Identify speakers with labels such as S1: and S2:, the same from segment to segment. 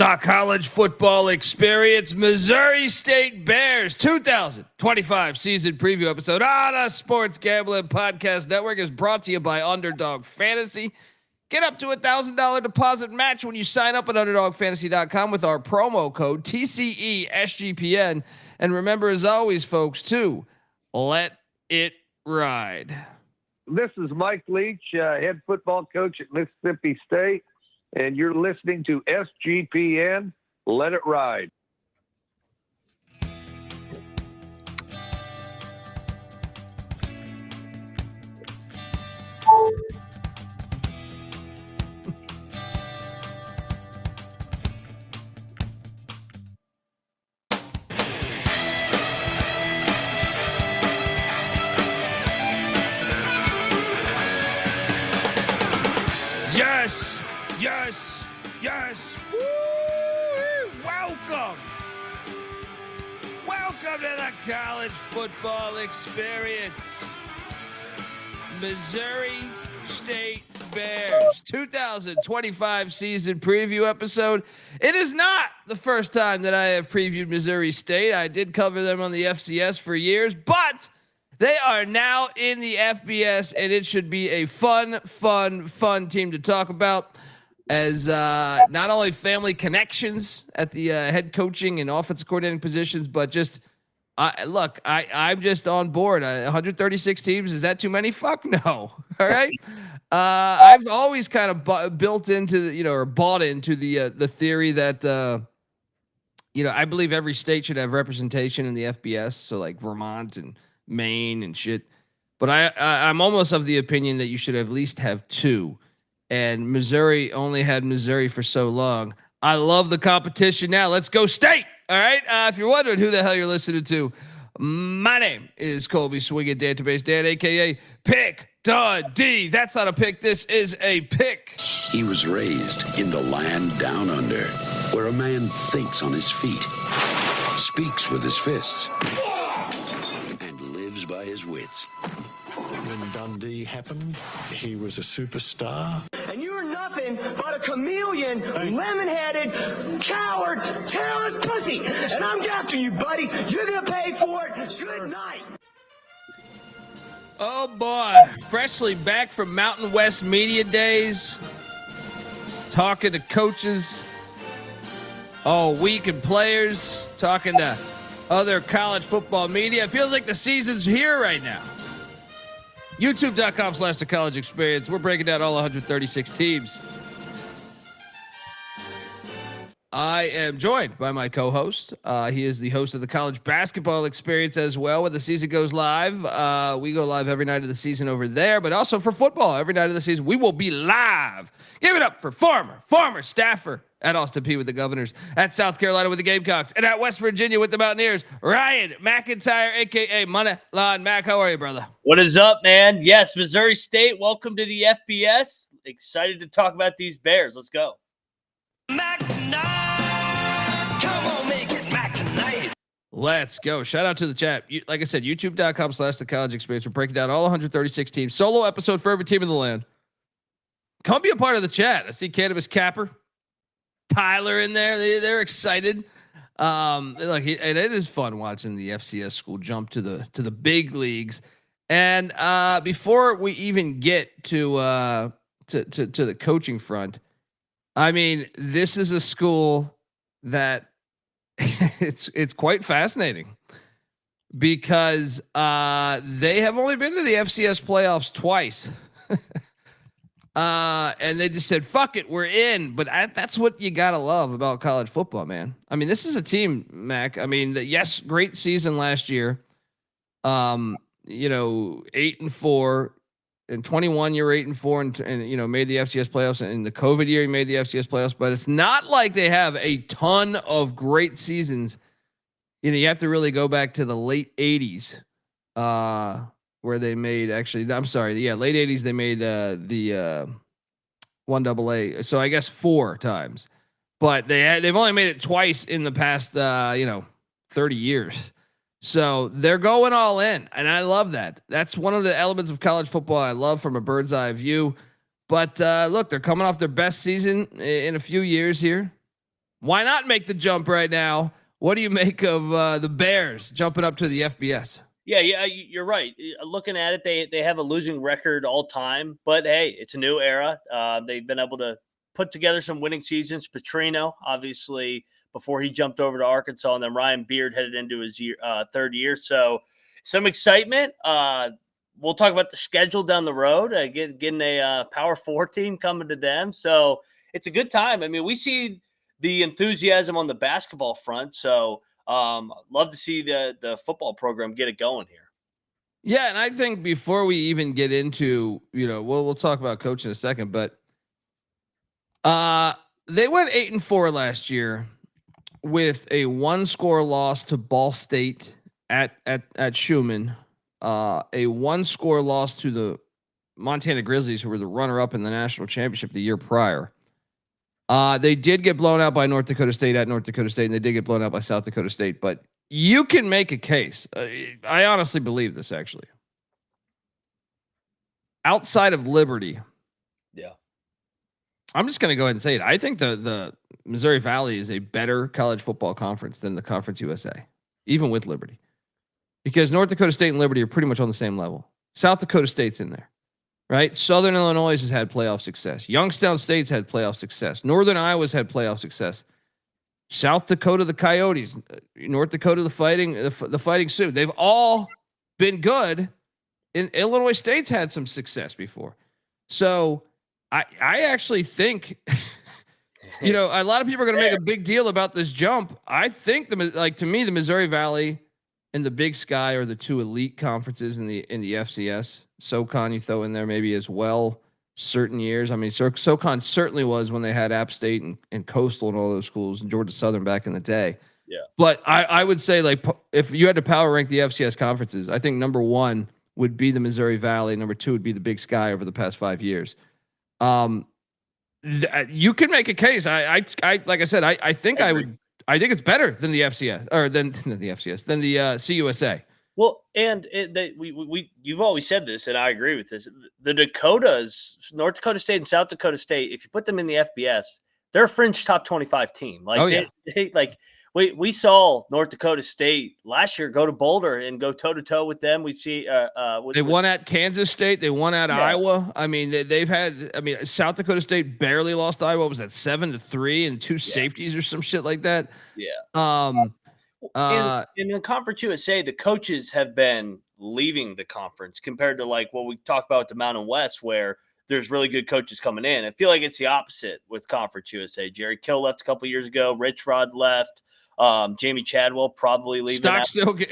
S1: The college football experience, Missouri State Bears 2025 season preview episode on the Sports Gambling Podcast Network is brought to you by Underdog Fantasy. Get up to $1,000 deposit match when you sign up at UnderdogFantasy.com with our promo code TCESGPN. And remember, as always, folks, to let it ride.
S2: This is Mike Leach, head football coach at Mississippi State, and you're listening to SGPN. Let it ride.
S1: Yes, yes, yes. Woo! Welcome. Welcome to the college football experience. Missouri State Bears 2025 season preview episode. It is not the first time that I have previewed Missouri State. I did cover them on the FCS for years, but they are now in the FBS, and it should be a fun team to talk about, as not only family connections at the head coaching and offensive coordinating positions, but just I'm just on board. 136 teams, is that too many? Fuck no. All right. I've always kind of built into or bought into the theory that I believe every state should have representation in the FBS. So like Vermont and Maine and shit, but I'm almost of the opinion that you should at least have two, and Missouri only had Missouri for so long. I love the competition now. Let's go State. All right. If you're wondering who the hell you're listening to, my name is Colby Swinging Database Dan, aka Pick Dundee. That's not a pick. This is a pick.
S3: He was raised in the land down under, where a man thinks on his feet, speaks with his fists, by his wits.
S4: When Dundee happened, he was a superstar.
S5: And you're nothing but a chameleon, lemon-headed, coward, terrorist pussy. And I'm after you, buddy. You're going to pay for it. Good night.
S1: Oh, boy. Freshly back from Mountain West Media Days. Talking to coaches all week and players. Talking to other college football media. It feels like the season's here right now. YouTube.com/The College Experience. We're breaking down all 136 teams. I am joined by my co-host. He is the host of the College Basketball Experience as well. When the season goes live, we go live every night of the season over there, but also for football every night of the season. We will be live. Give it up for former staffer at Austin Peay with the Governors, at South Carolina with the Gamecocks, and at West Virginia with the Mountaineers, Ryan McIntyre, a.k.a. Moneyline Mac. How are you, brother?
S6: What is up, man? Yes, Missouri State, welcome to the FBS. Excited to talk about these Bears. Let's go.
S5: Mac tonight. Come on, make it Mac tonight.
S1: Let's go. Shout out to the chat. Like I said, youtube.com/The College Experience. We're breaking down all 136 teams. Solo episode for every team in the land. Come be a part of the chat. I see Cannabis Capper, Tyler in there. They're excited. And it is fun watching the FCS school jump to the big leagues. And before we even get to the coaching front, I mean, this is a school that it's quite fascinating because they have only been to the FCS playoffs twice. And they just said, fuck it, we're in. But that's what you got to love about college football, man. I mean, this is a team, Mac. I mean, yes, great season last year. 8-4. In 21, you're 8-4 and made the FCS playoffs. And in the COVID year, you made the FCS playoffs. But it's not like they have a ton of great seasons. You have to really go back to the late 80s. Where they made late 80s, they made the 1AA. So I guess 4 times, but they've only made it twice in the past, 30 years. So they're going all in, and I love that. That's one of the elements of college football I love from a bird's eye view. But look, they're coming off their best season in a few years here. Why not make the jump right now? What do you make of the Bears jumping up to the FBS?
S6: Yeah, you're right. Looking at it, they have a losing record all time, but hey, it's a new era. They've been able to put together some winning seasons. Petrino, obviously, before he jumped over to Arkansas, and then Ryan Beard headed into his third year. So some excitement. We'll talk about the schedule down the road, getting a Power 4 team coming to them. So it's a good time. I mean, we see the enthusiasm on the basketball front. So love to see the football program get it going here.
S1: Yeah, and I think before we even get into, we'll talk about coach in a second, but they went 8-4 last year with a 1-score loss to Ball State at Schumann, a 1-score loss to the Montana Grizzlies, who were the runner-up in the national championship the year prior. They did get blown out by North Dakota State at North Dakota State, and they did get blown out by South Dakota State. But you can make a case. I honestly believe this, actually. Outside of Liberty,
S6: yeah,
S1: I'm just going to go ahead and say it. I think the Missouri Valley is a better college football conference than the Conference USA, even with Liberty, because North Dakota State and Liberty are pretty much on the same level. South Dakota State's in there. Right? Southern Illinois has had playoff success. Youngstown State's had playoff success. Northern Iowa's had playoff success. South Dakota, the Coyotes. North Dakota, the Fighting Sioux. They've all been good. And Illinois State's had some success before. So I actually think, a lot of people are going to make a big deal about this jump. I think to me, the Missouri Valley and the Big Sky are the two elite conferences in the FCS. SoCon you throw in there maybe as well. Certain years, I mean, SoCon certainly was when they had App State and Coastal and all those schools, and Georgia Southern back in the day.
S6: Yeah.
S1: But I would say, like, if you had to power rank the FCS conferences, I think number 1 would be the Missouri Valley. Number 2 would be the Big Sky over the past 5 years. You can make a case. I like I said, I think it's better than the FCS or than the FCS than the CUSA.
S6: Well, and you've always said this, and I agree with this. The Dakotas, North Dakota State and South Dakota State, if you put them in the FBS, they're a fringe top 25 team. Like, we saw North Dakota State last year go to Boulder and go toe to toe with them. We see
S1: they won at Kansas State, they won at Iowa. I mean, they've had. I mean, South Dakota State barely lost to Iowa. Was that 7-3 and 2 safeties or some shit like that?
S6: Yeah. In the Conference USA, the coaches have been leaving the conference compared to like what we talk about with the Mountain West, where there's really good coaches coming in. I feel like it's the opposite with Conference USA. Jerry Kill left a couple years ago. Rich Rod left. Jamie Chadwell probably leaving.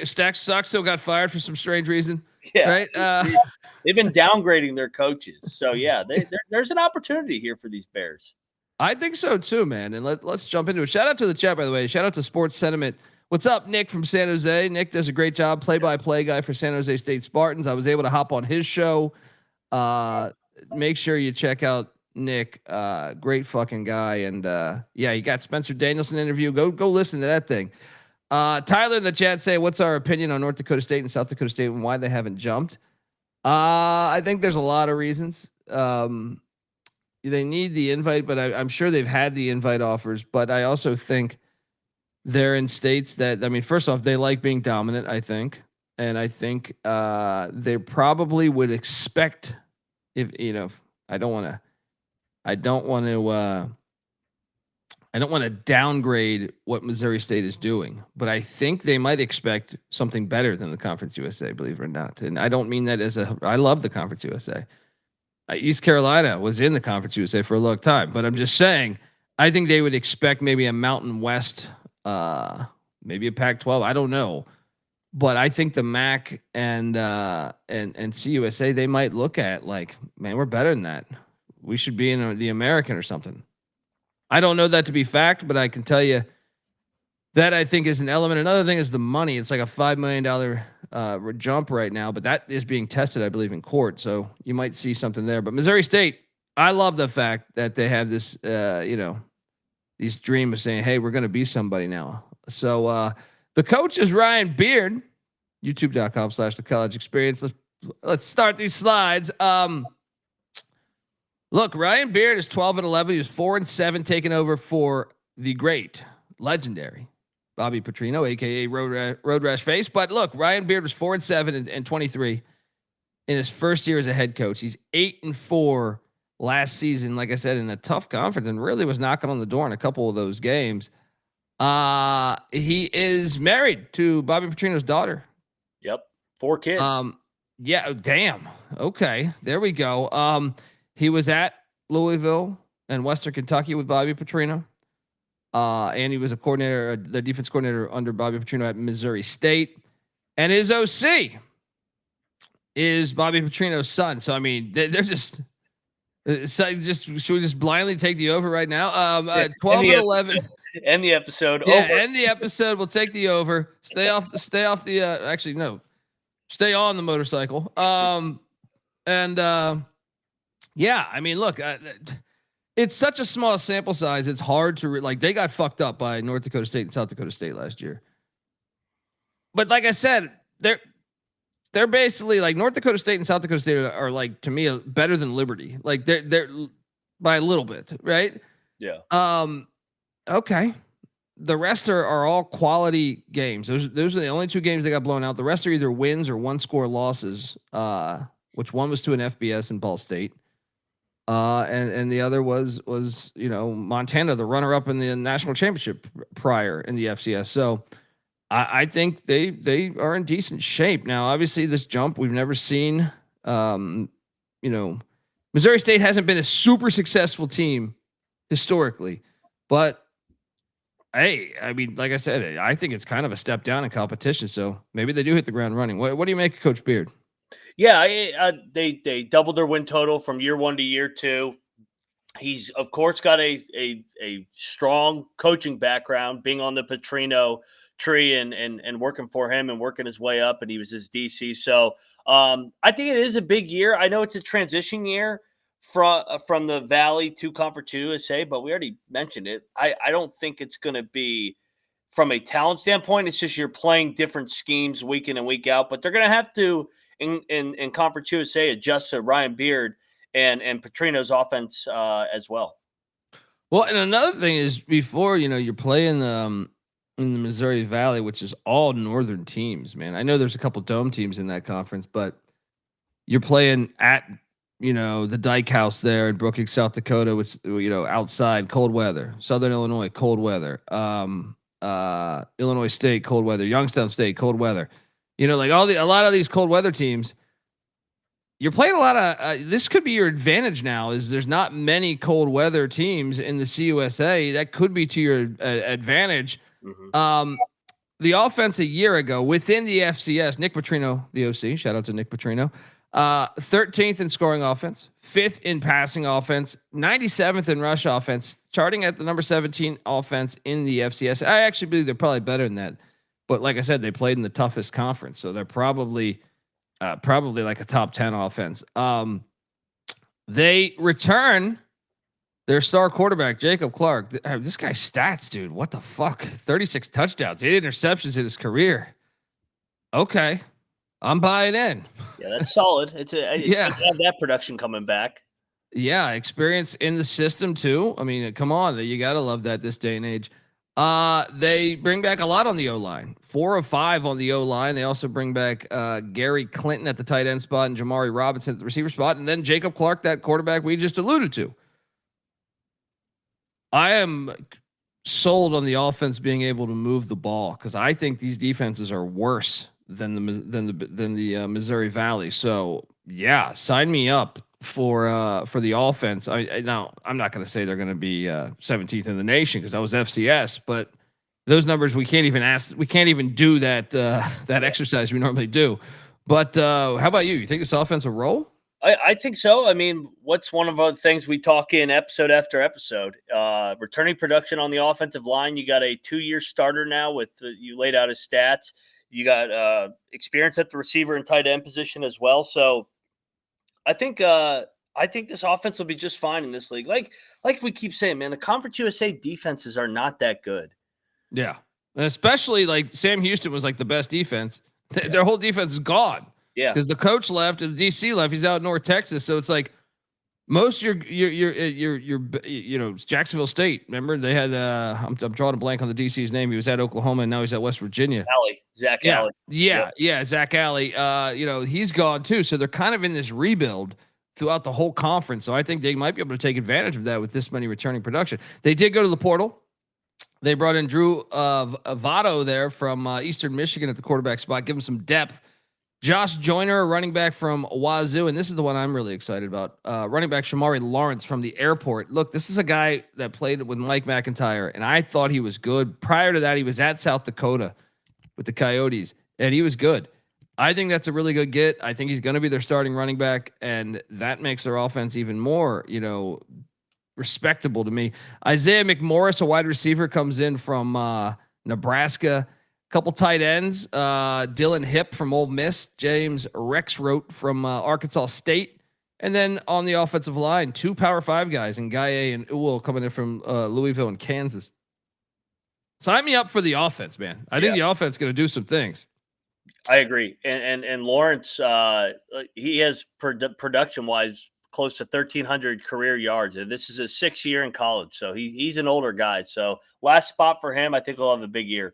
S1: Stock still got fired for some strange reason.
S6: Yeah,
S1: right.
S6: They've been downgrading their coaches. So yeah, there's an opportunity here for these Bears.
S1: I think so too, man. And let's jump into it. Shout out to the chat, by the way. Shout out to Sports Sentiment. What's up, Nick from San Jose? Nick does a great job, play-by-play guy for San Jose State Spartans. I was able to hop on his show. Make sure you check out Nick. Great fucking guy. And he got Spencer Danielson interview. Go listen to that thing. Tyler in the chat say, what's our opinion on North Dakota State and South Dakota State and why they haven't jumped? I think there's a lot of reasons. They need the invite, but I'm sure they've had the invite offers. But I also think they're in states that, I mean, first off, they like being dominant, I think. And I think they probably would expect I don't want to downgrade what Missouri State is doing, but I think they might expect something better than the Conference USA, believe it or not. And I don't mean that I love the Conference USA. East Carolina was in the Conference USA for a long time, but I'm just saying, I think they would expect maybe a Mountain West, maybe a Pac-12. I don't know, but I think the MAC and CUSA, they might look at like, man, we're better than that. We should be in the American or something. I don't know that to be fact, but I can tell you that I think is an element. Another thing is the money. It's like a $5 million jump right now, but that is being tested, I believe, in court. So you might see something there. But Missouri State, I love the fact that they have this, these dream of saying, hey, we're going to be somebody now. So the coach is Ryan Beard, youtube.com/the college experience. Let's start these slides. Look, Ryan Beard is 12-11. He was 4-7 taking over for the great, legendary Bobby Petrino, aka Road Rash Face. But look, Ryan Beard was 4-7 and 23 in his first year as a head coach. He's 8-4 last season, like I said, in a tough conference, and really was knocking on the door in a couple of those games. He is married to Bobby Petrino's daughter.
S6: Yep. 4 kids.
S1: Yeah. Damn. Okay. There we go. He was at Louisville and Western Kentucky with Bobby Petrino. And he was the defense coordinator under Bobby Petrino at Missouri State. And his OC is Bobby Petrino's son. So, I mean, they're just should we just blindly take the over right now? 12-11.
S6: End the episode.
S1: Yeah,
S6: over.
S1: End the episode. We'll take the over. Stay off the actually no. Stay on the motorcycle. Yeah, I mean, look, it's such a small sample size. It's hard to they got fucked up by North Dakota State and South Dakota State last year. But like I said, they're basically like North Dakota State and South Dakota State are like, to me, better than Liberty. Like they're by a little bit, right?
S6: Yeah.
S1: Okay. The rest are all quality games. Those are the only 2 games that got blown out. The rest are either wins or 1-score losses. Which one was to an FBS in Ball State. And the other was Montana, the runner-up in the national championship prior in the FCS. So I think they are in decent shape now. Obviously, this jump we've never seen. Missouri State hasn't been a super successful team historically, but hey, I mean, like I said, I think it's kind of a step down in competition. So maybe they do hit the ground running. What do you make of Coach Beard?
S6: Yeah, they doubled their win total from year 1 to year 2. He's of course got a strong coaching background, being on the Petrino tree and working for him and working his way up, and he was his DC. So I think it is a big year. I know it's a transition year from the Valley to Conference USA, but we already mentioned it. I don't think it's going to be from a talent standpoint. It's just you're playing different schemes week in and week out, but they're going to have to in Conference USA adjust to Ryan Beard and Petrino's offense as well.
S1: Well, and another thing is before, you're playing in the Missouri Valley, which is all northern teams, man. I know there's a couple dome teams in that conference, but you're playing at, the Dyke House there in Brookings, South Dakota, which, outside cold weather, Southern Illinois, cold weather, Illinois State, cold weather, Youngstown State, cold weather, a lot of these cold weather teams. You're playing a lot of this could be your advantage now is there's not many cold weather teams in the CUSA. That could be to your advantage. Mm-hmm. The offense a year ago within the FCS, Nick Petrino, the OC, shout out to Nick Petrino, 13th in scoring offense, 5th in passing offense, 97th in rush offense, charting at the number 17 offense in the FCS. I actually believe they're probably better than that. But like I said, they played in the toughest conference. So they're probably like a top 10 offense. They return their star quarterback, Jacob Clark. This guy's stats, dude. What the fuck? 36 touchdowns, 8 interceptions in his career. Okay. I'm buying in.
S6: Yeah, that's solid. It's good to have that production coming back.
S1: Yeah. Experience in the system too. I mean, come on. You got to love that this day and age. They bring back a lot on the O-line, 4 of 5 on the O-line. They also bring back Gary Clinton at the tight end spot and Jmari Robinson at the receiver spot. And then Jacob Clark, that quarterback we just alluded to. I am sold on the offense being able to move the ball because I think these defenses are worse than the Missouri Valley. So yeah, sign me up for the offense. Now I'm not going to say they're going to be 17th in the nation because that was FCS, but those numbers we can't even do that exercise we normally do. But how about you? You think this offense will roll?
S6: I think so. I mean, what's one of the things we talk in episode after episode? Returning production on the offensive line. You got a 2-year starter now with you laid out his stats. You got experience at the receiver and tight end position as well. So I think this offense will be just fine in this league. Like we keep saying, man, the Conference USA defenses are not that good.
S1: Yeah, and especially like Sam Houston was like the best defense. Their whole defense is gone.
S6: Yeah,
S1: because the coach left and the DC left. He's out in North Texas, so it's like Most Jacksonville State. Remember they had I'm drawing a blank on the DC's name. He was at Oklahoma and now he's at West Virginia.
S6: Zach Alley.
S1: Yeah, Zach Alley. He's gone too. So they're kind of in this rebuild throughout the whole conference. So I think they might be able to take advantage of that with this many returning production. They did go to the portal. They brought in Drew Votto there from Eastern Michigan at the quarterback spot, give him some depth. Josh Joyner, a running back from Wazoo, and this is the one I'm really excited about. Running back Shomari Lawrence from the airport. Look, this is a guy that played with Mike McIntyre, and I thought he was good. Prior to that, he was at South Dakota with the Coyotes, and he was good. I think that's a really good get. I think he's going to be their starting running back, and that makes their offense even more, respectable to me. Isaiah McMorris, a wide receiver, comes in from Nebraska. Couple tight ends, Dylan Hipp from Ole Miss, James Rexroth from Arkansas State, and then on the offensive line, 2 Power 5 guys, and Gaye and Ewell coming in from Louisville and Kansas. Sign me up for the offense, man. I think the offense is going to do some things.
S6: I agree, and Lawrence, he has production wise close to 1,300 career yards, and this is his 6th year in college, so he's an older guy. So last spot for him, I think he'll have a big year.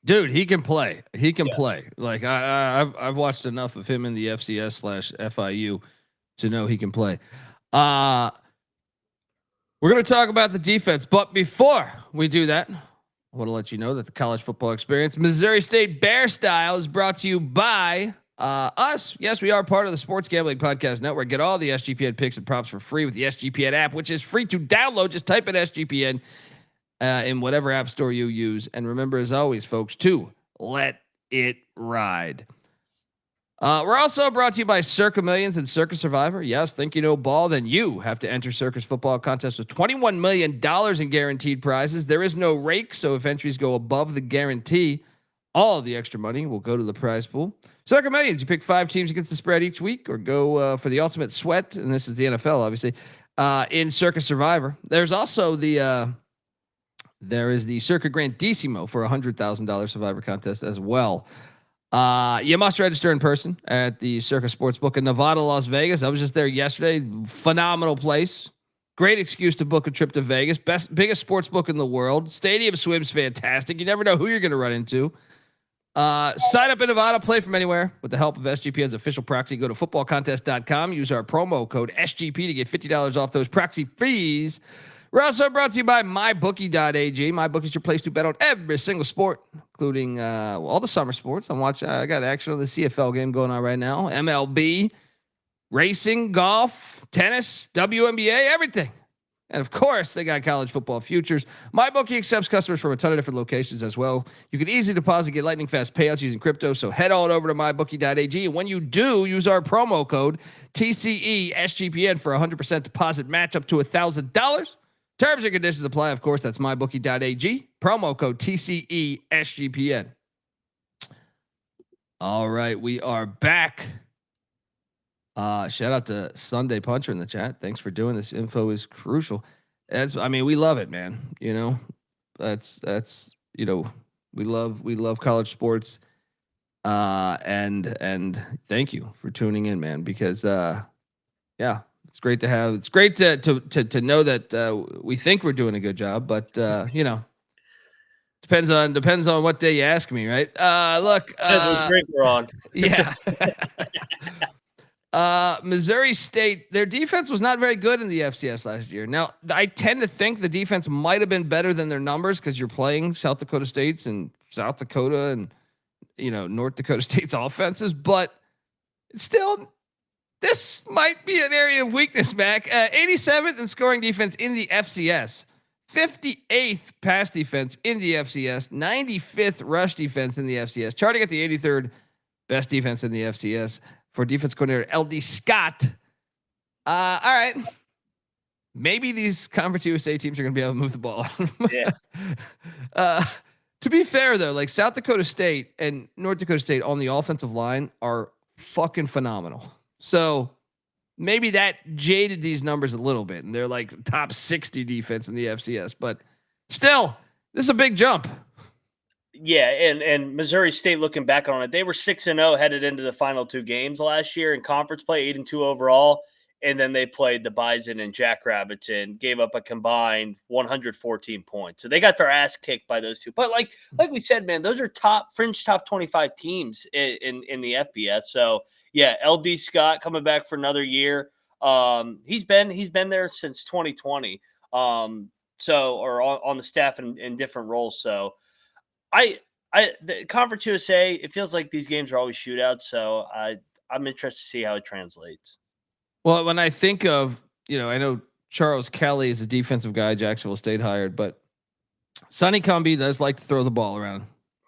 S1: Dude, he can play. He can play. Like I've watched enough of him in the FCS/FIU to know he can play. We're going to talk about the defense, but before we do that, I want to let you know that the college football experience, Missouri State Bear Style, is brought to you by us. Yes, we are part of the Sports Gambling Podcast Network. Get all the SGPN picks and props for free with the SGPN app, which is free to download. Just type in SGPN in whatever app store you use. And remember, as always, folks, to let it ride. We're also brought to you by Circa Millions and Circa Survivor. Yes, think you know ball, then you have to enter Circa's football contest with $21 million in guaranteed prizes. There is no rake, so if entries go above the guarantee, all of the extra money will go to the prize pool. Circa Millions, you pick 5 teams against the spread each week, or go for the ultimate sweat, and this is the NFL, obviously, in Circa Survivor. There's also there is the Circa Grandissimo for $100,000 Survivor contest as well. You must register in person at the Circa Sportsbook in Nevada, Las Vegas. I was just there yesterday. Phenomenal place. Great excuse to book a trip to Vegas. Biggest sportsbook in the world. Stadium swim's fantastic. You never know who you're going to run into. Sign up in Nevada, play from anywhere with the help of SGPN's official proxy. Go to footballcontest.com. Use our promo code SGP to get $50 off those proxy fees. We're also brought to you by mybookie.ag. MyBookie is your place to bet on every single sport, including all the summer sports. I got action on the CFL game going on right now. MLB, racing, golf, tennis, WNBA, everything. And of course, they got college football futures. MyBookie accepts customers from a ton of different locations as well. You can easily deposit, get lightning fast payouts using crypto. So head on over to mybookie.ag. And when you do, use our promo code TCESGPN for 100% deposit match up to $1,000. Terms and conditions apply. Of course, that's mybookie.ag. Promo code TCESGPN. All right, we are back. Shout out to Sunday Puncher in the chat. Thanks for doing this. Info is crucial. We love it, man. That's we love college sports. And thank you for tuning in, man, because it's great to have. It's great to know that we think we're doing a good job, but depends on what day you ask me, right? Look,
S6: great we're on.
S1: Yeah. Missouri State, their defense was not very good in the FCS last year. Now, I tend to think the defense might have been better than their numbers because you're playing South Dakota State's and South Dakota and North Dakota State's offenses, but still. This might be an area of weakness, Mac. 87th in scoring defense in the FCS, 58th pass defense in the FCS, 95th rush defense in the FCS, charting at the 83rd best defense in the FCS for defense coordinator LD Scott. All right, maybe these Conference USA teams are going to be able to move the ball. Yeah. To be fair, though, like South Dakota State and North Dakota State on the offensive line are fucking phenomenal. So maybe that jaded these numbers a little bit, and they're like top 60 defense in the FCS, but still, this is a big jump.
S6: Yeah, and Missouri State, looking back on it, they were 6-0 headed into the final 2 games last year in conference play, 8-2 overall, and then they played the Bison and Jackrabbits and gave up a combined 114 points. So they got their ass kicked by those two. But like we said, man, those are fringe top 25 teams in the FBS. So yeah, LD Scott coming back for another year. He's been there since 2020. Or on the staff in different roles. So the Conference USA, it feels like these games are always shootouts. So I'm interested to see how it translates.
S1: Well, when I think of, I know Charles Kelly is a defensive guy Jacksonville State hired, but Sonny Cumbie does like to throw the ball around.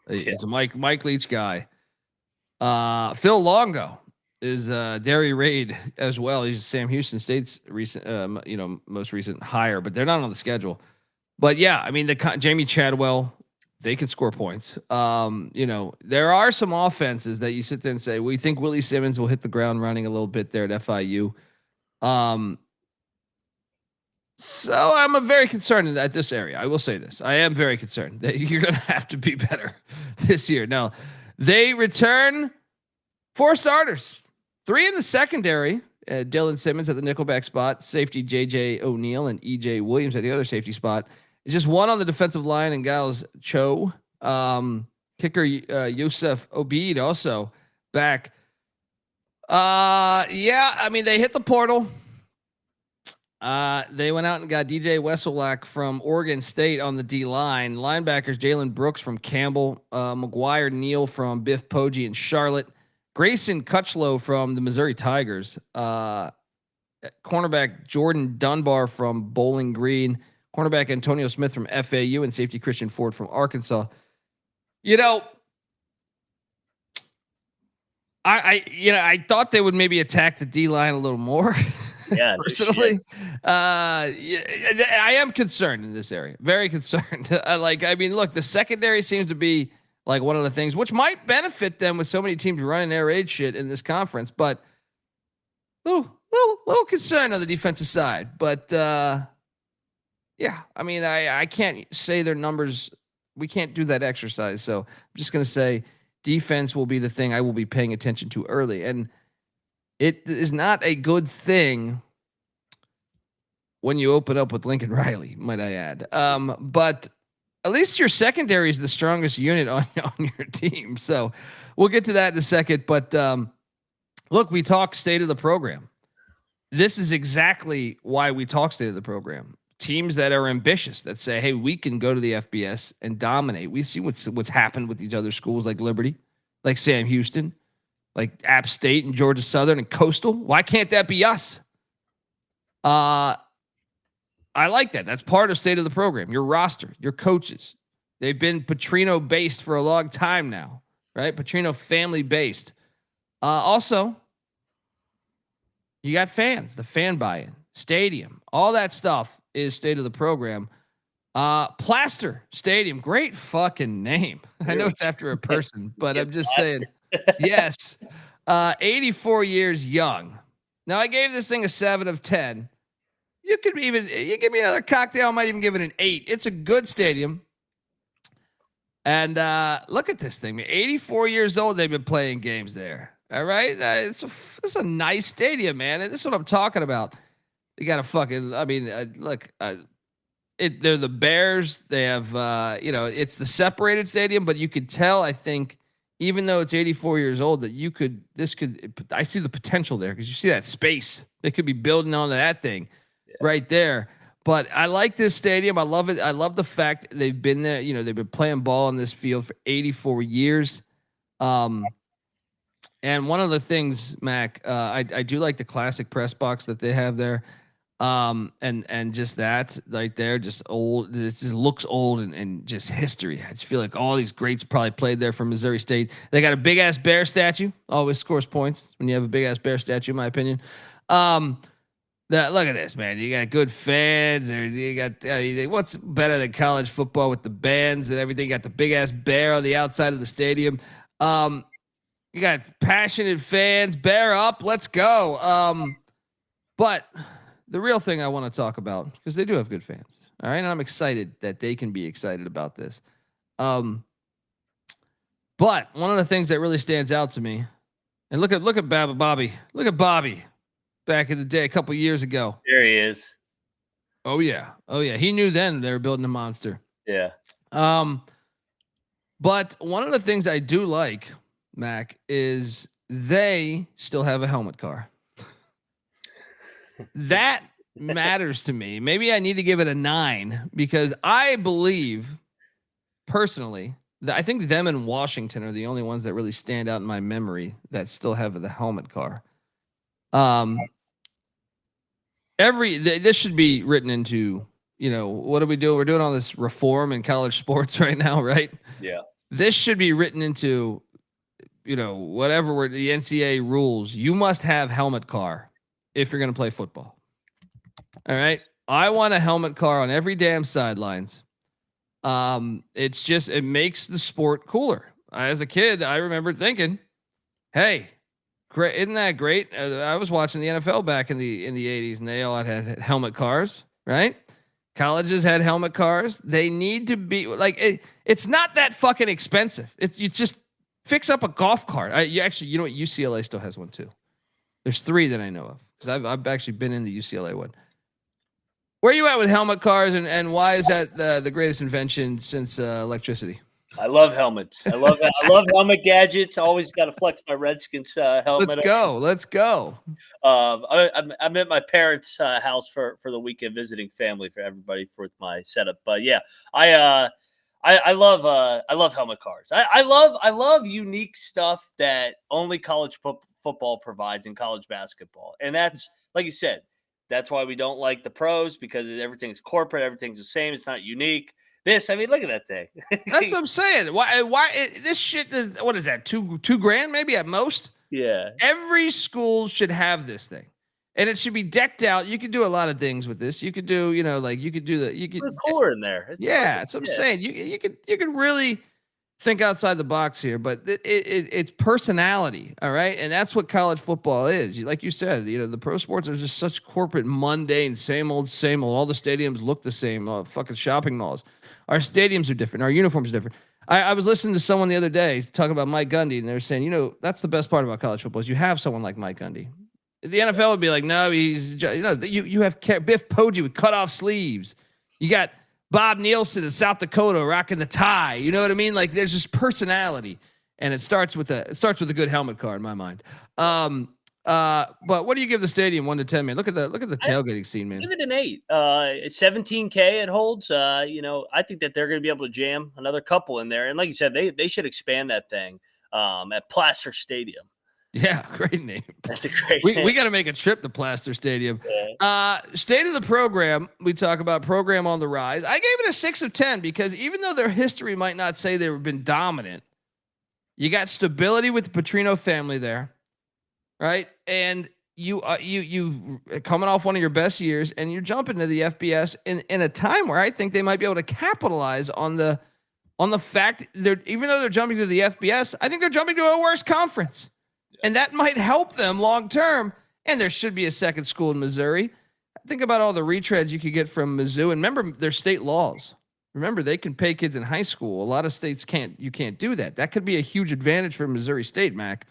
S1: He's a Mike Leach guy. Phil Longo is Derry Raid as well. He's Sam Houston State's recent, most recent hire, but they're not on the schedule. But yeah, I mean, Jamie Chadwell, they can score points. There are some offenses that you sit there and say, we think Willie Simmons will hit the ground running a little bit there at FIU. So I'm very concerned at this area. I will say this. I am very concerned that you're going to have to be better this year. Now, they return 4 starters, 3 in the secondary. Dylan Simmons at the nickelback spot, safety JJ O'Neal and EJ Williams at the other safety spot. It's just 1 on the defensive line and Giles Cho. Kicker Yusuf Obeid also back. I mean, they hit the portal. They went out and got DJ Wesselak from Oregon State on the D line. Linebackers Jalen Brooks from Campbell, McGuire Neal from Biff Poggi in Charlotte, Grayson Cutchlow from the Missouri Tigers, cornerback Jordan Dunbar from Bowling Green, cornerback Antonio Smith from FAU, and safety Christian Ford from Arkansas. I thought they would maybe attack the D line a little more. Yeah, personally, I am concerned in this area. Very concerned. Look, the secondary seems to be like one of the things which might benefit them with so many teams running air raid shit in this conference, but little concerned on the defensive side. But yeah, I mean, I can't say their numbers. We can't do that exercise. So I'm just going to say defense will be the thing I will be paying attention to early. And it is not a good thing when you open up with Lincoln Riley, might I add. But at least your secondary is the strongest unit on your team. So we'll get to that in a second. But look, we talk state of the program. This is exactly why we talk state of the program. Teams that are ambitious, that say, hey, we can go to the FBS and dominate. We see what's happened with these other schools like Liberty, like Sam Houston, like App State and Georgia Southern and Coastal. Why can't that be us? I like that. That's part of state of the program. Your roster, your coaches, they've been Petrino based for a long time now, right? Petrino family based. Also, you got fans, the fan buy-in, stadium, all that stuff is state of the program. Plaster Stadium, great fucking name. I know it's after a person, but I'm just saying. Yes. 84 years young. Now I gave this thing a 7 of 10. You give me another cocktail, I might even give it an 8. It's a good stadium. And look at this thing, man. 84 years old, they've been playing games there. All right. It's a nice stadium, man. And this is what I'm talking about. You got to fucking, look, they're the Bears. They have, it's the separated stadium, but you could tell, I think, even though it's 84 years old, that I see the potential there because you see that space. They could be building onto that thing right there. But I like this stadium. I love it. I love the fact they've been there. They've been playing ball on this field for 84 years. And one of the things, Mac, I do like the classic press box that they have there. And just that right there, just old, it just looks old and just history. I just feel like all these greats probably played there from Missouri State. They got a big ass bear statue, always scores points when you have a big ass bear statue, in my opinion. Look at this, man. You got good fans, or you got what's better than college football with the bands and everything? You got the big ass bear on the outside of the stadium. You got passionate fans. Bear up, let's go. But the real thing I want to talk about, because they do have good fans, all right, and I'm excited that they can be excited about this. But one of the things that really stands out to me, and look at Bobby. Look at Bobby. back in the day, a couple years ago.
S6: There he is.
S1: Oh yeah. He knew then they were building a monster.
S6: Yeah.
S1: But one of the things I do like, Mac, is they still have a helmet car. That matters to me. Maybe I need to give it a 9 because I believe personally that I think them and Washington are the only ones that really stand out in my memory that still have the helmet car. This should be written into, what do we do? We're doing all this reform in college sports right now, right?
S6: Yeah.
S1: This should be written into, whatever the NCAA rules. You must have helmet car if you're going to play football. All right. I want a helmet car on every damn sidelines. It makes the sport cooler. As a kid, I remember thinking, hey, great. Isn't that great? I was watching the NFL back in the 80s and they all had helmet cars, right? Colleges had helmet cars. They need to be like, it's not that fucking expensive. You just fix up a golf cart. You know what? UCLA still has one too. There's 3 that I know of because I've actually been in the UCLA one. Where are you at with helmet cars and why is that the greatest invention since electricity?
S6: I love helmets. I love helmet gadgets. I always got to flex my Redskins helmet.
S1: Let's go.
S6: I'm at my parents' house for the weekend visiting family for everybody for my setup. But yeah, I love helmet cars. I love unique stuff that only college football provides in college basketball, and that's like you said. That's why we don't like the pros because everything's corporate, everything's the same. It's not unique. Look at that thing.
S1: That's what I'm saying. Why this shit is, what is that? $2,000 maybe at most?
S6: Yeah.
S1: Every school should have this thing. And it should be decked out. You could do a lot of things with this. You could do, you could
S6: put cooler in there.
S1: That's what I'm saying. You could really think outside the box here, but it's personality, all right? And that's what college football is. Like you said, the pro sports are just such corporate, mundane, same old. All the stadiums look the same. Fucking shopping malls. Our stadiums are different. Our uniforms are different. I was listening to someone the other day talking about Mike Gundy, and they were saying, that's the best part about college football is you have someone like Mike Gundy. The NFL would be like, no, he's, you have Biff Poggi with cut off sleeves. You got Bob Nielsen in South Dakota rocking the tie. You know what I mean? Like there's just personality, and it starts with a good helmet car in my mind. But what do you give the stadium 1 to 10, man? Look at the tailgating scene, man.
S6: Give it an 8. It's 17K it holds. I think that they're going to be able to jam another couple in there. And like you said, they should expand that thing at Placer Stadium.
S1: Yeah, great name.
S6: That's a great name.
S1: We got to make a trip to Plaster Stadium. Yeah. State of the program, we talk about program on the rise. I gave it a 6 of 10 because even though their history might not say they've been dominant, you got stability with the Petrino family there, right? And you coming off one of your best years, and you're jumping to the FBS in a time where I think they might be able to capitalize on the fact even though they're jumping to the FBS, I think they're jumping to a worse conference. And that might help them long term. And there should be a second school in Missouri. Think about all the retreads you could get from Mizzou. And remember their state laws. Remember, they can pay kids in high school. A lot of states can't. You can't do that. That could be a huge advantage for Missouri State, Mac.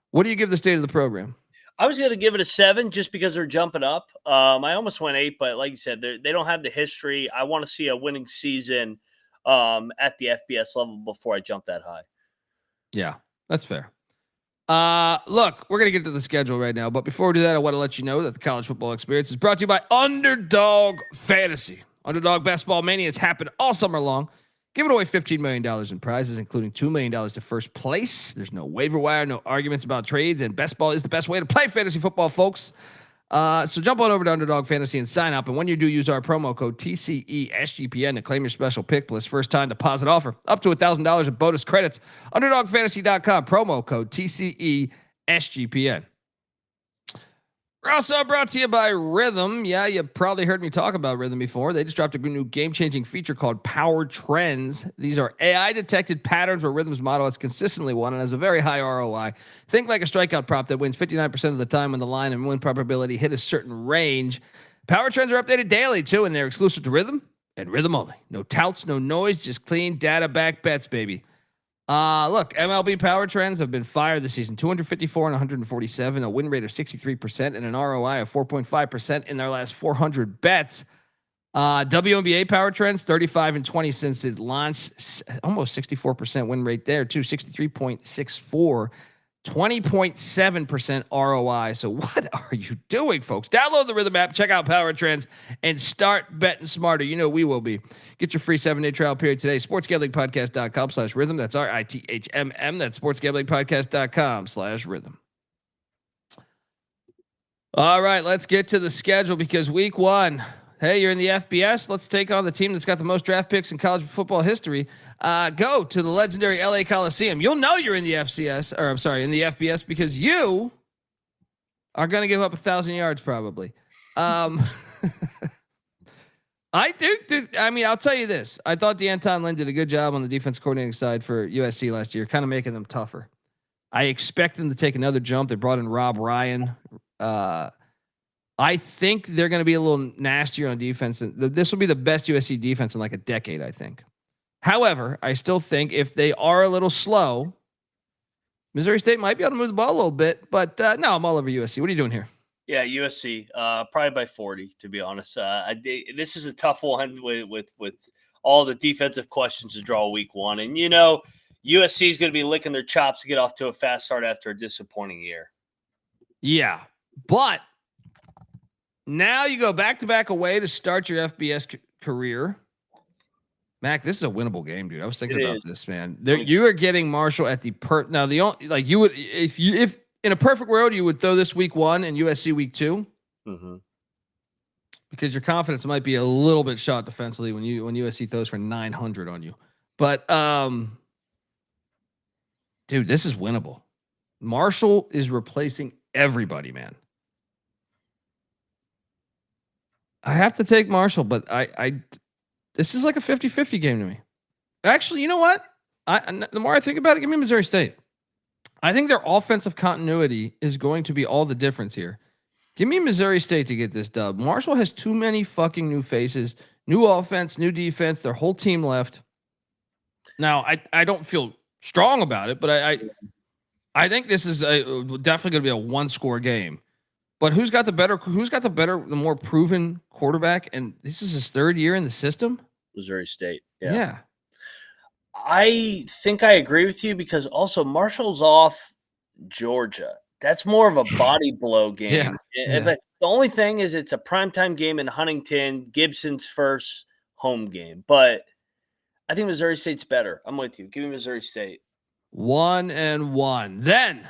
S1: What do you give the state of the program?
S6: I was going to give it a 7 just because they're jumping up. I almost went 8, but like you said, they don't have the history. I want to see a winning season at the FBS level before I jump that high.
S1: Yeah, that's fair. Look, we're going to get to the schedule right now, but before we do that, I want to let you know that the college football experience is brought to you by Underdog Fantasy. Underdog Best Ball Mania has happened all summer long, giving away $15 million in prizes, including $2 million to first place. There's no waiver wire, no arguments about trades, and best ball is the best way to play fantasy football, folks. So jump on over to Underdog Fantasy and sign up. And when you do, use our promo code TCESGPN to claim your special pick plus first time deposit offer up to $1,000 in bonus credits. UnderdogFantasy.com, promo code TCESGPN. We're also brought to you by Rhythm. Yeah, you probably heard me talk about Rhythm before. They just dropped a new game-changing feature called Power Trends. These are AI-detected patterns where Rhythm's model has consistently won and has a very high ROI. Think like a strikeout prop that wins 59% of the time when the line and win probability hit a certain range. Power Trends are updated daily, too, and they're exclusive to Rhythm and Rhythm only. No touts, no noise, just clean data-backed bets, baby. Look, MLB power trends have been fire this season. 254 and 147, a win rate of 63%, and an ROI of 4.5% in their last 400 bets. WNBA power trends, 35 and 20 since it launched, almost 64% win rate there too, 63.64, 20.7% ROI. So what are you doing, folks? Download the Rhythm app, check out power trends, and start betting smarter. You know we will be. Get your free 7-day trial period today. sportsgamblingpodcast.com/rhythm. That's RITHMM. That's sportsgamblingpodcast.com/rhythm. All right, let's get to the schedule because week 1. Hey, you're in the FBS. Let's take on the team that's got the most draft picks in college football history. Go to the legendary LA Coliseum. You'll know you're in the FCS, or I'm sorry, in the FBS because you are going to give up 1,000 yards probably. I mean, I'll tell you this. I thought D'Anton Lynn did a good job on the defense coordinating side for USC last year, kind of making them tougher. I expect them to take another jump. They brought in Rob Ryan. I think they're going to be a little nastier on defense. And this will be the best USC defense in like a decade, I think. However, I still think if they are a little slow, Missouri State might be able to move the ball a little bit. But no, I'm all over USC. What are you doing here?
S6: Yeah, USC, probably by 40, to be honest. This is a tough one with all the defensive questions to draw week 1. And, you know, USC is going to be licking their chops to get off to a fast start after a disappointing year.
S1: Yeah, but now you go back-to-back away to start your FBS career. Mac, this is a winnable game, dude. I was thinking about this, man. You are getting Marshall at the now. The only like you would if in a perfect world you would throw this week 1 and USC week 2, because your confidence might be a little bit shot defensively when USC throws for 900 on you. But dude, this is winnable. Marshall is replacing everybody, man. I have to take Marshall, but this is like a 50-50 game to me. Actually, you know what? The more I think about it, give me Missouri State. I think their offensive continuity is going to be all the difference here. Give me Missouri State to get this dub. Marshall has too many fucking new faces, new offense, new defense, their whole team left. Now, I don't feel strong about it, but I think this is definitely going to be a 1-score game. But who's got the more proven quarterback? And this is his 3rd year in the system.
S6: Missouri State.
S1: Yeah.
S6: I think I agree with you because also Marshall's off Georgia. That's more of a body blow game. But the only thing is it's a primetime game in Huntington, Gibson's first home game. But I think Missouri State's better. I'm with you. Give me Missouri State.
S1: 1-1. Then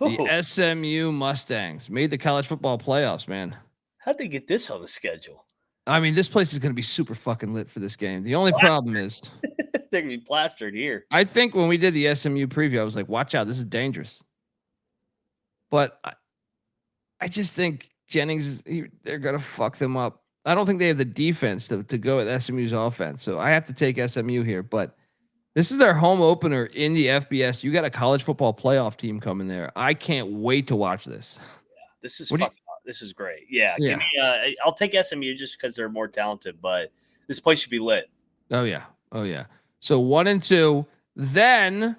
S1: the SMU Mustangs made the college football playoffs, man.
S6: How'd they get this on the schedule?
S1: I mean, this place is going to be super fucking lit for this game. The only problem is
S6: they're going to be plastered here.
S1: I think when we did the SMU preview, I was like, watch out. This is dangerous. But I just think Jennings, they're going to fuck them up. I don't think they have the defense to go with SMU's offense. So I have to take SMU here, but this is their home opener in the FBS. You got a college football playoff team coming there. I can't wait to watch this.
S6: Yeah, this is this is great. Yeah, give me, I'll take SMU just because they're more talented, but this place should be lit.
S1: Oh yeah. So 1-2. Then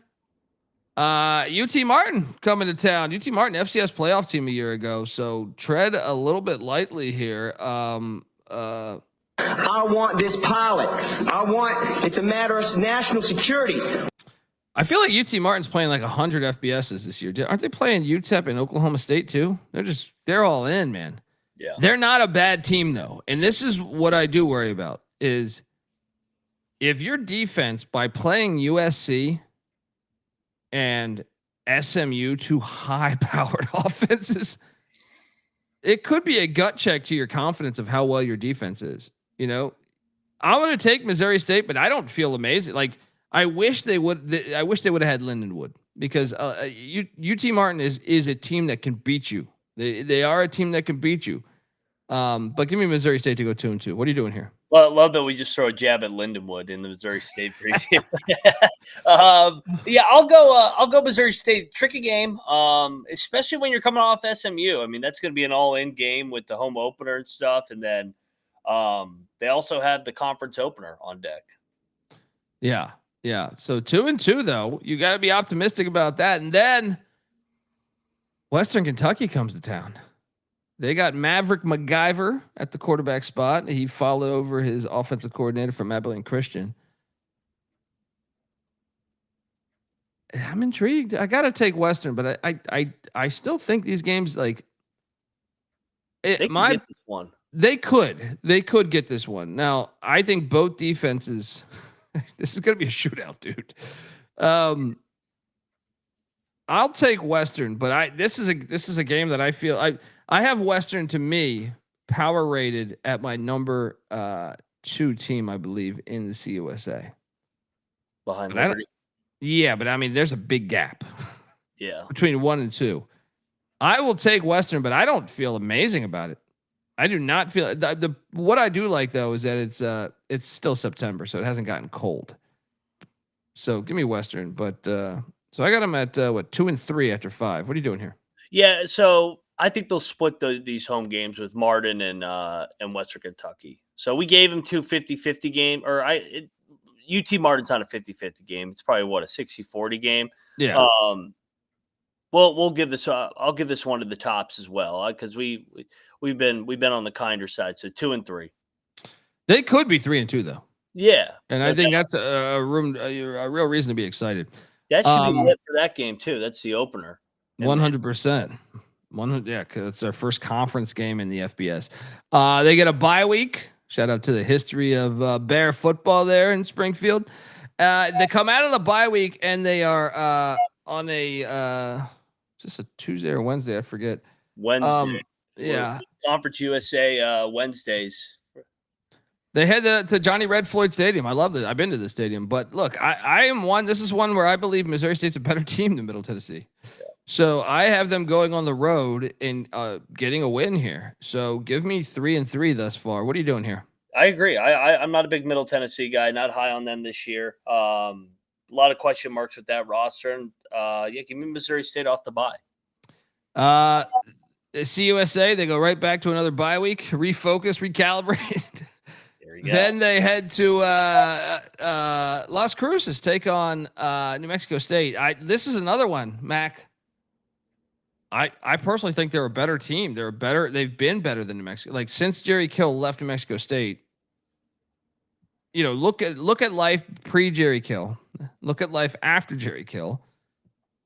S1: UT Martin coming to town. UT Martin, FCS playoff team a year ago. So tread a little bit lightly here.
S5: I want this pilot. It's a matter of national security.
S1: I feel like UT Martin's playing like 100 FBSs this year. Aren't they playing UTEP and Oklahoma State too? They're all in, man.
S6: Yeah.
S1: They're not a bad team though. And this is what I do worry about is if your defense by playing USC and SMU, 2 high-powered offenses, it could be a gut check to your confidence of how well your defense is. You know, I'm going to take Missouri State, but I don't feel amazing. Like I wish they would have had Lindenwood because UT Martin is a team that can beat you. They are a team that can beat you. But give me Missouri State to go 2-2. What are you doing here?
S6: Well, I love that we just throw a jab at Lindenwood in the Missouri State preview. Yeah, I'll go Missouri State. Tricky game, especially when you're coming off SMU. I mean, that's going to be an all-in game with the home opener and stuff, and then they also have the conference opener on deck.
S1: Yeah. Yeah. So 2-2 though. You got to be optimistic about that. And then Western Kentucky comes to town. They got Maverick McIver at the quarterback spot. He followed over his offensive coordinator from Abilene Christian. I'm intrigued. I got to take Western, but I still think these games like
S6: They can get this one.
S1: They could get this one. Now, I think both defenses. This is going to be a shootout, dude. I'll take Western, but this is a game that I feel I have Western to me power rated at my number 2 team, I believe, in the CUSA.
S6: Behind Liberty.
S1: Yeah, but I mean, there's a big gap.
S6: Yeah,
S1: between 1 and 2. I will take Western, but I don't feel amazing about it. I do not feel what I do like though is that it's still September, so it hasn't gotten cold. So give me Western, but so I got them at 2 and 3 after 5. What are you doing here?
S6: Yeah, so I think they'll split these home games with Martin and Western Kentucky. So we gave them 2 50-50 game, or UT Martin's not a 50-50 game. It's probably what, a 60-40 game.
S1: Yeah.
S6: We'll give this. I'll give this one to the Tops as well because we've been on the kinder side. So 2 and 3. They
S1: could be 3 and 2 though.
S6: Yeah,
S1: and I think that's a real reason to be excited.
S6: That should be it for that game too. That's the opener.
S1: 100%. 100. Yeah, because it's their first conference game in the FBS. They get a bye week. Shout out to the history of Bear football there in Springfield. They come out of the bye week and they are on a just a Tuesday or Wednesday, I forget.
S6: Wednesday.
S1: Yeah.
S6: Conference USA Wednesdays.
S1: They head to Johnny Red Floyd Stadium. I love it. I've been to the stadium, but look, I am one. This is one where I believe Missouri State's a better team than Middle Tennessee. Yeah. So I have them going on the road and getting a win here. So give me 3 and 3 thus far. What are you doing here?
S6: I agree. I'm not a big Middle Tennessee guy. Not high on them this year. A lot of question marks with that roster. And yeah, give me Missouri State off the bye.
S1: CUSA, they go right back to another bye week, refocus, recalibrate. Then they head to Las Cruces, take on New Mexico State. This is another one, Mac. I personally think they're a better team. They've been better than New Mexico. Like since Jerry Kill left New Mexico State, you know, look at life pre-Jerry Kill. Look at life after Jerry Kill.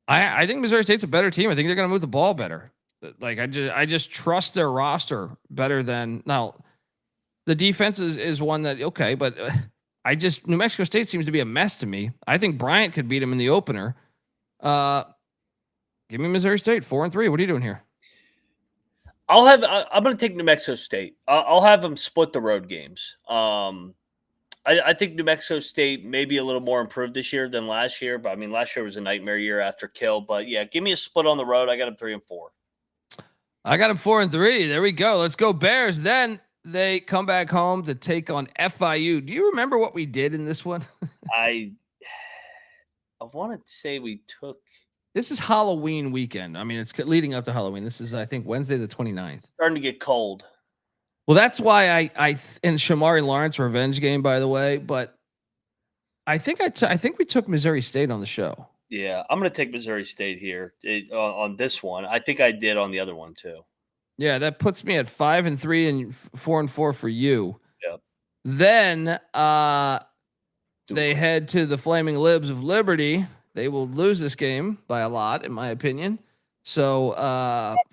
S1: I think Missouri State's a better team. I think they're going to move the ball better. Like I just trust their roster better than now. The defense is one that okay, but New Mexico State seems to be a mess to me. I think Bryant could beat him in the opener. Give me Missouri State 4 and 3. What are you doing here?
S6: I'm going to take New Mexico State. I'll have them split the road games. I think New Mexico State may be a little more improved this year than last year, but I mean last year was a nightmare year after Kill. But yeah, give me a split on the road. I got them 3 and 4.
S1: I got them 4 and 3. There we go. Let's go Bears. Then they come back home to take on FIU. Do you remember what we did in this one?
S6: I want to say we took.
S1: This is Halloween weekend. I mean, it's leading up to Halloween. This is, I think, Wednesday the 29th.
S6: Starting to get cold.
S1: Well, that's why I in Shomari Lawrence revenge game, by the way. But I think we took Missouri State on the show.
S6: Yeah, I'm going to take Missouri State here on this one. I think I did on the other one too.
S1: Yeah, that puts me at 5 and 3 and 4 and 4 for you.
S6: Yep.
S1: Then they head to the Flaming Libs of Liberty. They will lose this game by a lot, in my opinion. So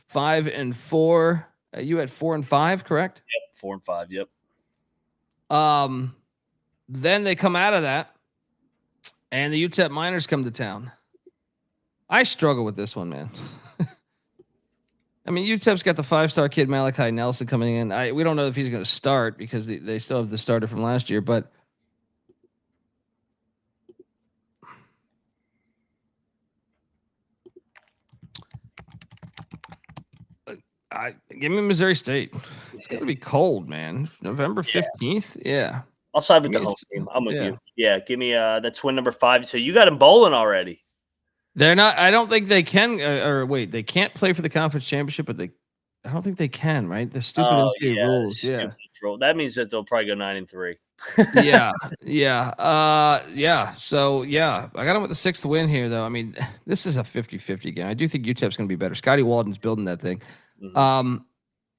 S1: 5 and 4. You at 4 and 5, correct?
S6: Yep, 4 and 5. Yep.
S1: Then they come out of that, and the UTEP Miners come to town. I struggle with this one, man. I mean, UTEP's got the 5-star kid Malachi Nelson coming in. We don't know if he's going to start because they still have the starter from last year, but give me Missouri State. It's going to be cold, man. November 15th. Yeah.
S6: I'll side with the home team. I'm with you. Yeah. Give me that's win number 5. So you got them bowling already.
S1: They're not. I don't think they can. Or wait, they can't play for the conference championship, but I don't think they can, right? The stupid NCAA rules. Yeah.
S6: Rule. That means that they'll probably go 9-3.
S1: Yeah. So yeah, I got them with the 6th win here, though. I mean, this is a 50-50 game. I do think UTEP's going to be better. Scotty Walden's building that thing.
S6: Mhm.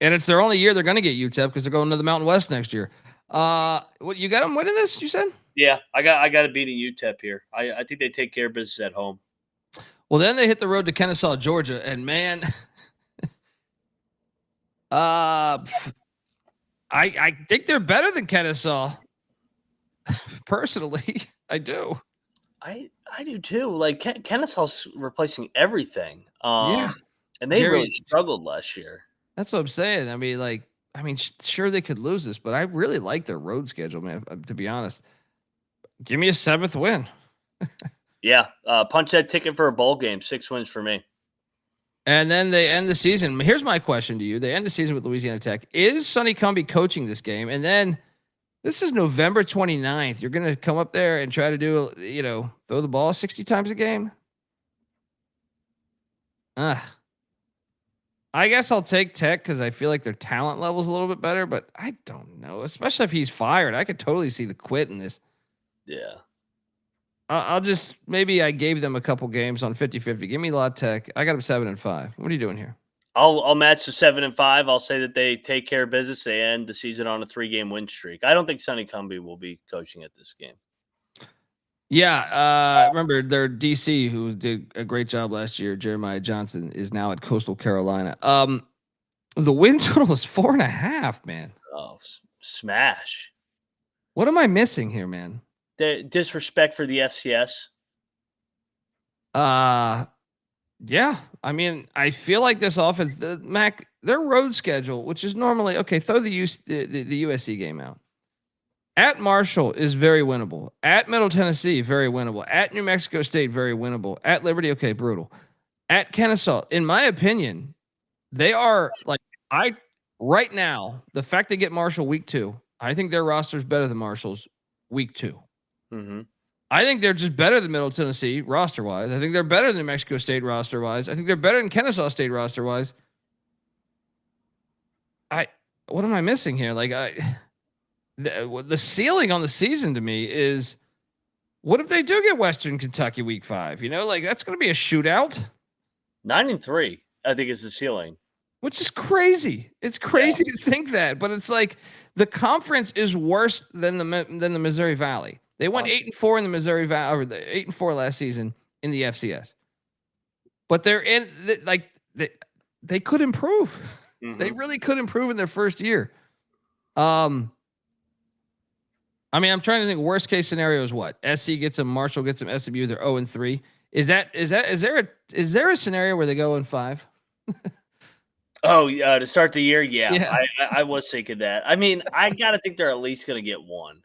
S1: And it's their only year they're going to get UTEP because they're going to the Mountain West next year. What you got them winning this? You said?
S6: Yeah, I got it beating UTEP here. I think they take care of business at home.
S1: Well, then they hit the road to Kennesaw, Georgia, and man, I think they're better than Kennesaw. Personally, I do.
S6: I do too. Like Kennesaw's replacing everything.
S1: Yeah.
S6: And they really struggled last year.
S1: That's what I'm saying. I mean, sure they could lose this, but I really like their road schedule, man. To be honest, give me a 7th win.
S6: Yeah, punch that ticket for a bowl game. 6 wins for me.
S1: And then they end the season. Here's my question to you: they end the season with Louisiana Tech. Is Sonny Cumbie coaching this game? And then this is November 29th. You're going to come up there and try to do, throw the ball 60 times a game? I guess I'll take Tech because I feel like their talent level is a little bit better, but I don't know. Especially if he's fired. I could totally see the quit in this.
S6: Yeah.
S1: I'll just, maybe I gave them a couple games on 50-50. Give me La Tech. I got them 7-5. What are you doing here?
S6: I'll match the 7-5. I'll say that they take care of business. They end the season on a 3-game win streak. I don't think Sonny Cumbie will be coaching at this game.
S1: Yeah, remember their DC, who did a great job last year, Jeremiah Johnson, is now at Coastal Carolina. The win total is 4.5, man.
S6: Oh, smash!
S1: What am I missing here, man?
S6: The disrespect for the FCS.
S1: Yeah. I mean, I feel like this offense, their road schedule, which is normally okay. Throw the USC game out. At Marshall is very winnable. At Middle Tennessee, very winnable. At New Mexico State, very winnable. At Liberty, okay, brutal. At Kennesaw, in my opinion, they are like right now. The fact they get Marshall week 2, I think their roster is better than Marshall's week 2.
S6: Mm-hmm.
S1: I think they're just better than Middle Tennessee roster wise. I think they're better than New Mexico State roster wise. I think they're better than Kennesaw State roster wise. What am I missing here? Like the ceiling on the season to me is, what if they do get Western Kentucky week 5? That's going to be a shootout.
S6: 9-3, I think, is the ceiling,
S1: which is crazy. It's crazy to think that, but it's like the conference is worse than the Missouri Valley. They went 8-4 in the Missouri Valley, or 8-4 last season in the FCS. But they're in they could improve. Mm-hmm. They really could improve in their first year. I'm trying to think. Worst case scenario is what? SC gets them, Marshall gets them, SMU. They're 0-3. Is there a scenario where they go 5?
S6: To start the year, yeah. I was thinking that. I mean, I gotta think they're at least gonna get 1.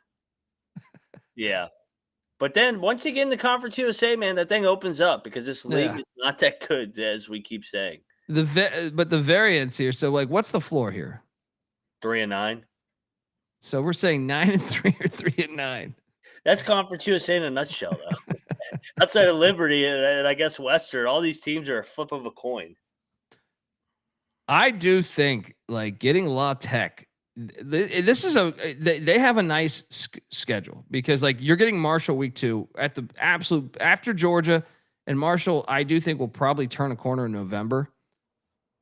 S6: Yeah, but then once you get in the Conference USA, man, that thing opens up because this league is not that good, as we keep saying.
S1: But the variance here. So, what's the floor here?
S6: 3-9.
S1: So we're saying 9-3 or 3-9.
S6: That's Conference USA in a nutshell, though. Outside of Liberty and I guess Western, all these teams are a flip of a coin.
S1: I do think getting La Tech. This is they have a nice schedule because you're getting Marshall week 2 at the absolute after Georgia, and Marshall I do think will probably turn a corner in November.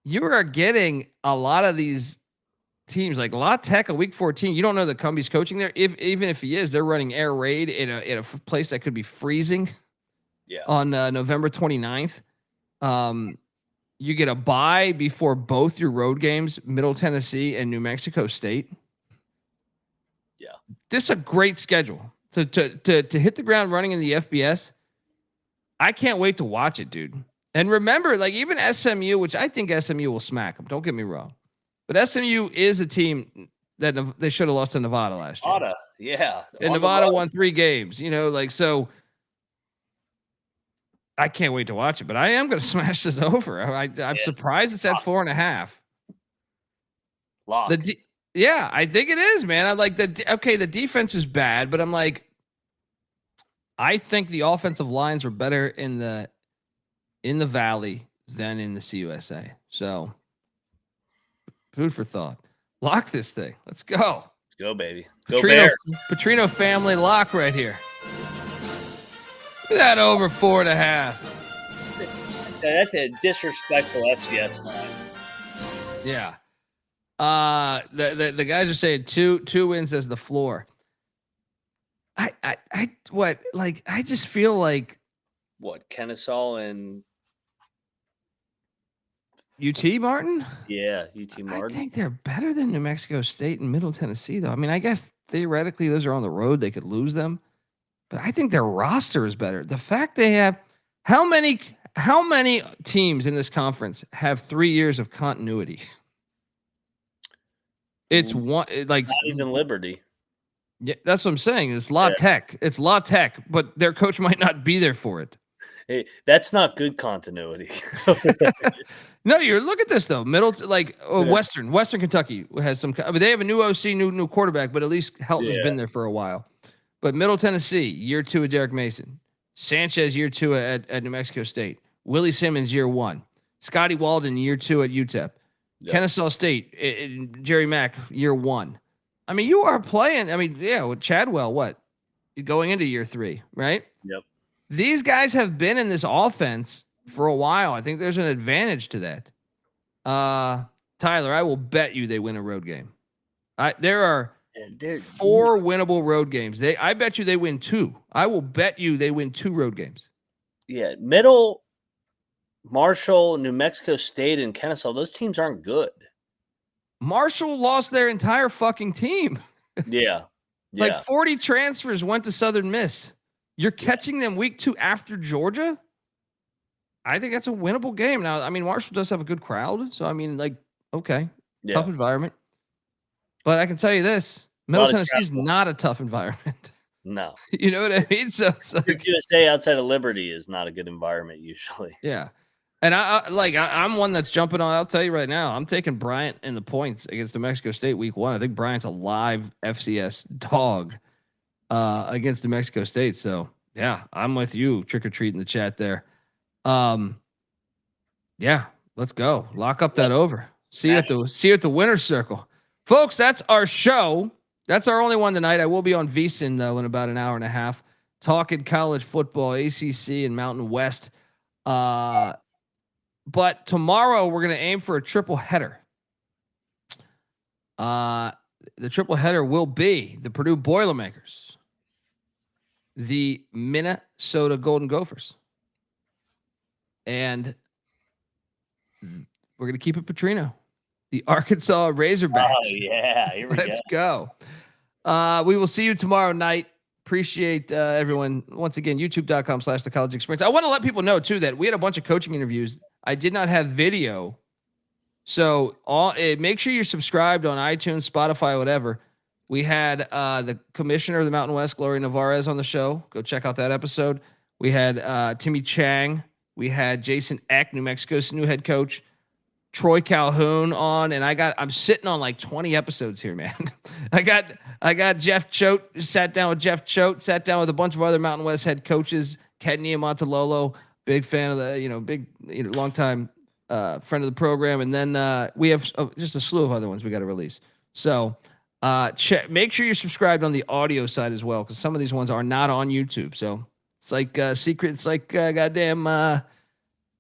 S1: You are getting a lot of these teams like La Tech, a week 14. You don't know that Cumbie's coaching there. Even if he is, they're running air raid in a place that could be freezing. Yeah. On November 29th. You get a bye before both your road games, Middle Tennessee and New Mexico State. Yeah. This is a great schedule. To hit the ground running in the FBS. I can't wait to watch it, dude. And remember, even SMU, which I think SMU will smack them. Don't get me wrong. But SMU is a team that they should have lost to Nevada last year.
S6: Nevada, yeah.
S1: And Nevada won 3 games, so I can't wait to watch it, but I am going to smash this over. I'm surprised it's at 4.5.
S6: Lock.
S1: I think it is, man. I'm like the defense is bad, but I'm like, I think the offensive lines were better in the Valley than in the CUSA. So Food for thought. Lock this thing. Let's go.
S6: Let's go, baby. Go Bears.
S1: Petrino family lock right here. Look at that over 4.5.
S6: That's a disrespectful FCS line.
S1: Yeah. The guys are saying two wins as the floor. I just feel like
S6: what, Kennesaw and
S1: UT Martin?
S6: Yeah, UT Martin.
S1: I think they're better than New Mexico State and Middle Tennessee, though. I mean, I guess theoretically those are on the road. They could lose them. But I think their roster is better. The fact they have how many teams in this conference have 3 years of continuity? It's one like
S6: not even Liberty.
S1: Yeah, that's what I'm saying. It's La Tech. It's La Tech, but their coach might not be there for it.
S6: Hey, that's not good continuity.
S1: No, look at this though. Western Kentucky has some. I mean, they have a new OC, new quarterback, but at least Helton has been there for a while. But Middle Tennessee, year 2 of Derek Mason. Sanchez, year 2 at New Mexico State. Willie Simmons, year 1. Scotty Walden, year 2 at UTEP. Yep. Kennesaw State, Jerry Mack, year 1. I mean, you are playing. I mean, yeah, with Chadwell, what? Going into year 3, right?
S6: Yep.
S1: These guys have been in this offense for a while. I think there's an advantage to that. Tyler, I will bet you they win a road game. There are 4 winnable road games. I bet you they win 2. I will bet you they win 2 road games.
S6: Yeah, Middle, Marshall, New Mexico State, and Kennesaw, those teams aren't good.
S1: Marshall lost their entire fucking team.
S6: Yeah.
S1: Like 40 transfers went to Southern Miss. You're catching them week 2 after Georgia? I think that's a winnable game. Now, I mean, Marshall does have a good crowd. So, I mean, okay, tough environment. But I can tell you this, Middle Tennessee is not a tough environment.
S6: No.
S1: You know what I mean? So it's like,
S6: CUSA outside of Liberty is not a good environment usually.
S1: Yeah. And I'm one that's jumping on. I'll tell you right now, I'm taking Bryant in the points against New Mexico State week 1. I think Bryant's a live FCS dog against New Mexico State. So yeah, I'm with you. Trick or treat in the chat there. Yeah, let's go. Lock up that over. See you at the winner's circle, folks. That's our show. That's our only one tonight. I will be on VSiN though in about an hour and a half, talking college football, ACC, and Mountain West. But tomorrow we're going to aim for a triple header. The triple header will be the Purdue Boilermakers, the Minnesota Golden Gophers, and we're going to keep it Petrino, the Arkansas Razorbacks.
S6: Oh, yeah. Here we
S1: Let's go. We will see you tomorrow night. Appreciate everyone. Once again, youtube.com/the college experience. I want to let people know too that we had a bunch of coaching interviews. I did not have video. So make sure you're subscribed on iTunes, Spotify, whatever. We had the commissioner of the Mountain West, Gloria Navarez, on the show. Go check out that episode. We had Timmy Chang. We had Jason Eck, New Mexico's new head coach. Troy Calhoun on, and I'm sitting on like 20 episodes here, man. I got Jeff Choate, sat down with Jeff Choate, sat down with a bunch of other Mountain West head coaches, Ken Niamontalolo, big fan of the, long time friend of the program. And then we have just a slew of other ones we got to release. So make sure you're subscribed on the audio side as well, because some of these ones are not on YouTube. So it's like secret. It's like goddamn.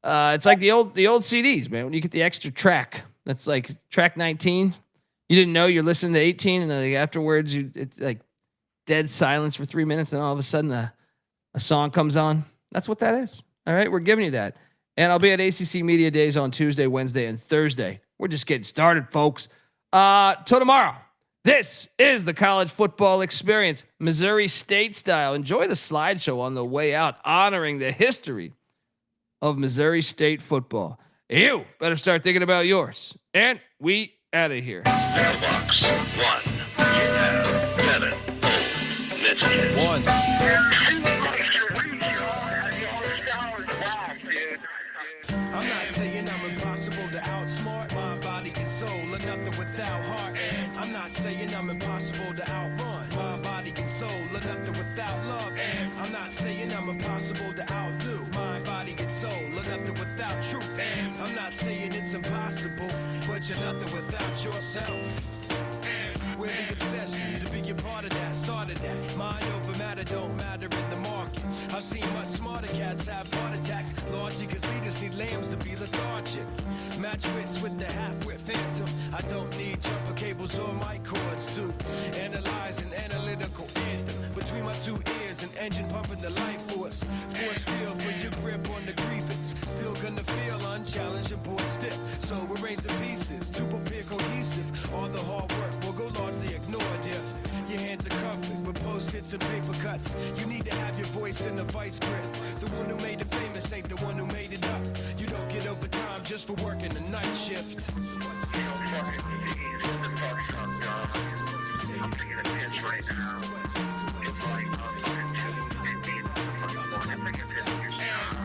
S1: It's like the old CDs, man. When you get the extra track, that's like track 19. You didn't know you're listening to 18, and then afterwards, it's like dead silence for 3 minutes, and all of a sudden a song comes on. That's what that is. All right, we're giving you that. And I'll be at ACC Media Days on Tuesday, Wednesday, and Thursday. We're just getting started, folks. Till tomorrow. This is the college football experience, Missouri State style. Enjoy the slideshow on the way out, honoring the history of Missouri State football. You better start thinking about yours. And we out of here.
S7: Mailbox 1. Yeah. 7. Message 1.
S5: I'm not saying I'm impossible to outsmart. My body and soul are nothing without heart. And I'm not saying I'm impossible to outrun. My body and soul are nothing without love. And I'm not saying I'm impossible to outdo. My body and soul are nothing without without truth. And I'm not saying it's impossible, but you're nothing without yourself. We're the obsession to be a part of that, started that. Mind over matter don't matter in the market. I've seen much smarter cats have heart attacks, largely cause leaders need lambs to be lethargic. Match wits with the half-wit phantom. I don't need jumper cables or mic cords to analyze an analytical anthem. Between my two ears, an engine pumping the life force. Force field for your grip on the grievance. Still gonna feel unchallenged and bored stiff. So arrange the pieces to prepare cohesive. All the hard work will go largely ignored if your hands are covered with post-its and paper cuts. You need to have your voice in the vice grip. The one who made it famous ain't the one who made it up. You don't get overtime just for working the night shift.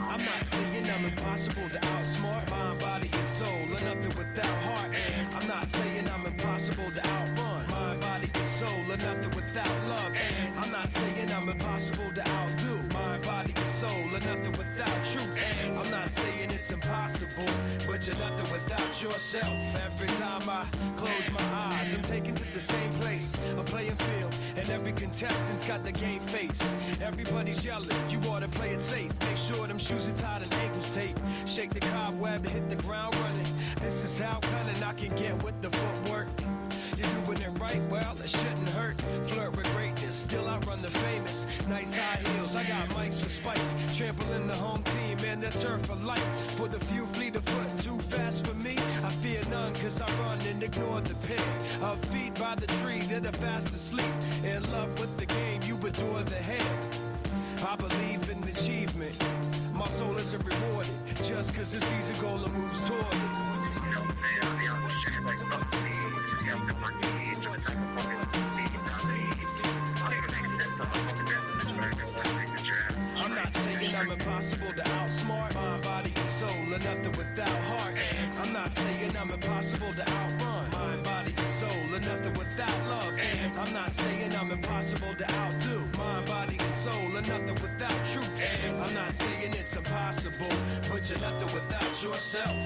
S5: I'm not saying I'm impossible to outsmart mind, body, and soul, or nothing without heart. And I'm not saying I'm impossible to outrun mind, body, and soul, or nothing without love. And I'm not saying I'm impossible to outdo mind, body, and soul, or nothing without truth. And I'm not saying it's impossible, but you're nothing without yourself. Every time I close my eyes, I'm taken to the same place, a playing field, and every contestant's got the game face. Everybody's yelling, you ought to play it safe. Make sure them shoes are tied and ankles taped. Shake the cobweb, hit the ground running. This is how cunning I can get with the footwork. You're doing it right, well, it shouldn't hurt. Flirt with greatness, still I run the famous. Nice high heels, I got mics for spikes. Trampling the home team and the turf for life. For the few fleet of foot, too fast for me. I fear none, cause I run and ignore the pig. Of feet by the tree, they're the fast asleep. In love with the game, you adore the head. I believe in achievement. My soul isn't rewarded just cause it's easy goal and moves toward it. I'm not saying I'm impossible to outsmart mind, body, and soul, or nothing without heart. And I'm not saying I'm impossible to outrun mind, body, and soul, or nothing without love. And I'm not saying I'm impossible to outdo mind, body, and soul, or nothing without truth. And I'm not saying it's impossible, but you're nothing without yourself.